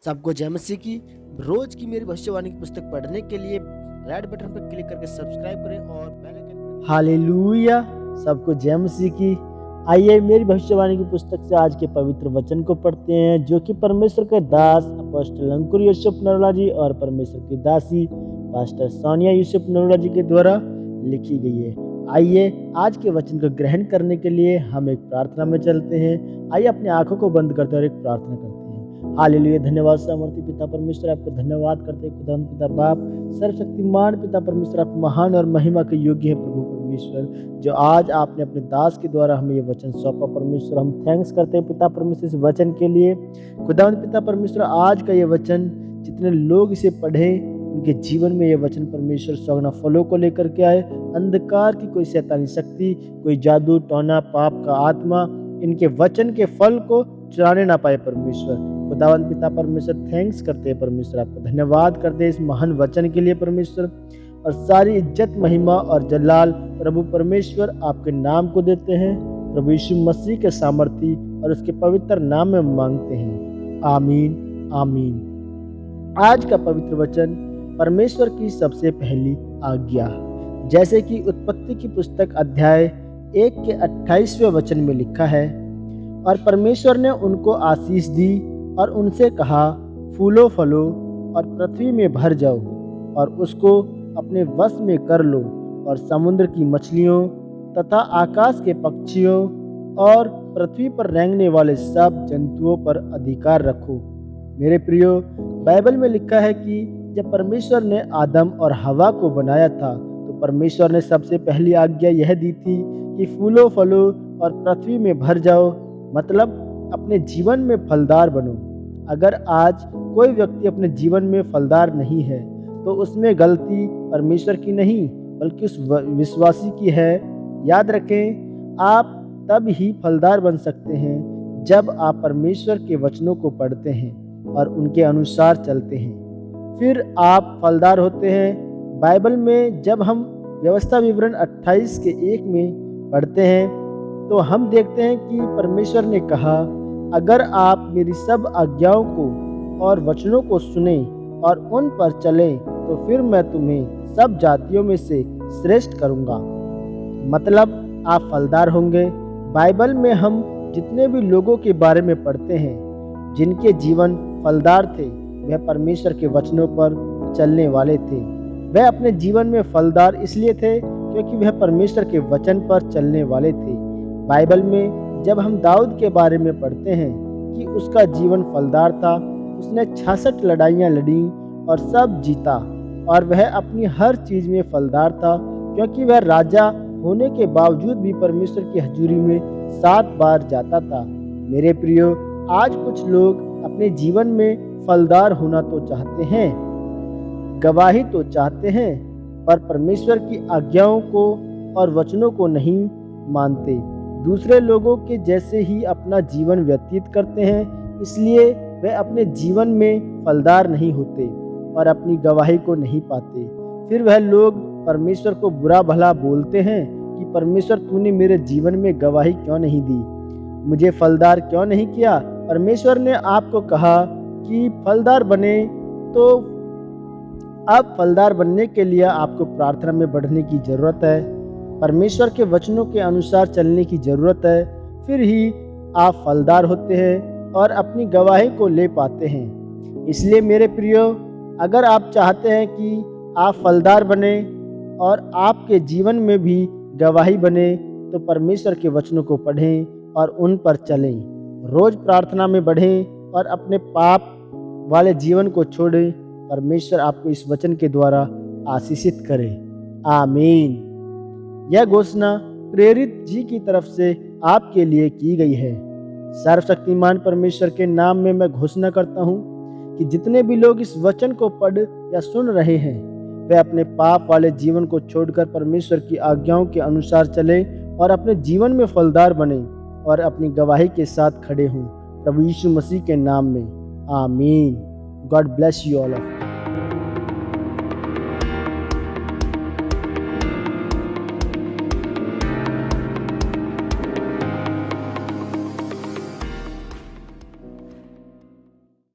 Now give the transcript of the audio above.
सबको जय मसीह की। रोज की मेरी भविष्यवाणी की पुस्तक पढ़ने के लिए रेड बटन पर क्लिक करके सब्सक्राइब करें और बेल आइकन। हालेलुया। सबको जय मसीह की। आइए मेरी भविष्यवाणी की पुस्तक से आज के पवित्र वचन को पढ़ते हैं, जो कि परमेश्वर के दास अपोस्टल अंकुर यूसुफ नरोला जी और परमेश्वर की दासी पास्टर सोनिया यूसुफ नरोला जी के द्वारा लिखी गई है। आइए आज के वचन को ग्रहण करने के लिए हम एक प्रार्थना में चलते हैं। आइए अपनी आंखों को बंद करते हैं और एक प्रार्थना करते हैं। हालेलुया। धन्यवाद सामर्थी पिता परमेश्वर, आपको धन्यवाद करते हैं खुदावंद पिता बाप, सर्वशक्तिमान पिता परमेश्वर, आप महान और महिमा के योग्य है प्रभु परमेश्वर, जो आज आपने अपने दास के द्वारा हमें ये वचन सौंपा परमेश्वर। हम थैंक्स करते हैं पिता परमेश्वर इस वचन के लिए। खुदावंद पिता परमेश्वर, आज का ये वचन जितने लोग इसे पढ़े उनके जीवन में ये वचन परमेश्वर सौगना फलों को लेकर के आए। अंधकार की कोई शैतानी शक्ति, कोई जादू टोना, पाप का आत्मा इनके वचन के फल को चुराने ना पाए परमेश्वर। खुदावंद पिता परमेश्वर, थैंक्स करते हैं परमेश्वर, आपका धन्यवाद करते हैं इस महान वचन के लिए परमेश्वर। और सारी इज्जत महिमा और जलाल प्रभु परमेश्वर आपके नाम को देते हैं, प्रभु यीशु मसीह के सामर्थी और उसके पवित्र नाम में मांगते हैं, आमीन आमीन। आज का पवित्र वचन परमेश्वर की सबसे पहली आज्ञा, जैसे कि उत्पत्ति की पुस्तक अध्याय 1 के 28वें वचन में लिखा है, और परमेश्वर ने उनको आशीष दी और उनसे कहा, फूलो फलो और पृथ्वी में भर जाओ और उसको अपने वश में कर लो, और समुद्र की मछलियों तथा आकाश के पक्षियों और पृथ्वी पर रेंगने वाले सब जंतुओं पर अधिकार रखो। मेरे प्रियो, बाइबल में लिखा है कि जब परमेश्वर ने आदम और हवा को बनाया था तो परमेश्वर ने सबसे पहली आज्ञा यह दी थी कि फूलो फलो और पृथ्वी में भर जाओ, मतलब अपने जीवन में फलदार बनो। अगर आज कोई व्यक्ति अपने जीवन में फलदार नहीं है तो उसमें गलती परमेश्वर की नहीं बल्कि उस विश्वासी की है। याद रखें, आप तब ही फलदार बन सकते हैं जब आप परमेश्वर के वचनों को पढ़ते हैं और उनके अनुसार चलते हैं, फिर आप फलदार होते हैं। बाइबल में जब हम व्यवस्था विवरण 28 के 1 में पढ़ते हैं तो हम देखते हैं कि परमेश्वर ने कहा, अगर आप मेरी सब आज्ञाओं को और वचनों को सुने और उन पर चलें तो फिर मैं तुम्हें सब जातियों में से श्रेष्ठ करूंगा, मतलब आप फलदार होंगे। बाइबल में हम जितने भी लोगों के बारे में पढ़ते हैं जिनके जीवन फलदार थे, वह परमेश्वर के वचनों पर चलने वाले थे। वह अपने जीवन में फलदार इसलिए थे क्योंकि वह परमेश्वर के वचन पर चलने वाले थे। बाइबल में जब हम दाऊद के बारे में पढ़ते हैं कि उसका जीवन फलदार था, उसने 66 लड़ाइयाँ लड़ी और सब जीता, और वह अपनी हर चीज़ में फलदार था क्योंकि वह राजा होने के बावजूद भी परमेश्वर की हजूरी में 7 बार जाता था। मेरे प्रियो, आज कुछ लोग अपने जीवन में फलदार होना तो चाहते हैं, गवाही तो चाहते हैं, पर परमेश्वर की आज्ञाओं को और वचनों को नहीं मानते। दूसरे लोगों के जैसे ही अपना जीवन व्यतीत करते हैं, इसलिए वे अपने जीवन में फलदार नहीं होते और अपनी गवाही को नहीं पाते। फिर वह लोग परमेश्वर को बुरा भला बोलते हैं कि परमेश्वर, तूने मेरे जीवन में गवाही क्यों नहीं दी, मुझे फलदार क्यों नहीं किया। परमेश्वर ने आपको कहा कि फलदार बने, तो अब फलदार बनने के लिए आपको प्रार्थना में बढ़ने की ज़रूरत है, परमेश्वर के वचनों के अनुसार चलने की ज़रूरत है। फिर ही आप फलदार होते हैं और अपनी गवाही को ले पाते हैं। इसलिए मेरे प्रियो, अगर आप चाहते हैं कि आप फलदार बने और आपके जीवन में भी गवाही बने, तो परमेश्वर के वचनों को पढ़ें और उन पर चलें। रोज़ प्रार्थना में बढ़ें और अपने पाप वाले जीवन को छोड़ें। परमेश्वर आपको इस वचन के द्वारा आशीषित करे, आमीन। यह घोषणा प्रेरित जी की तरफ से आपके लिए की गई है। सर्वशक्तिमान परमेश्वर के नाम में मैं घोषणा करता हूँ कि जितने भी लोग इस वचन को पढ़ या सुन रहे हैं, वे अपने पाप वाले जीवन को छोड़कर परमेश्वर की आज्ञाओं के अनुसार चले और अपने जीवन में फलदार बने और अपनी गवाही के साथ खड़े हों, प्रभु यीशु मसीह के नाम में, आमीन। God bless you all of.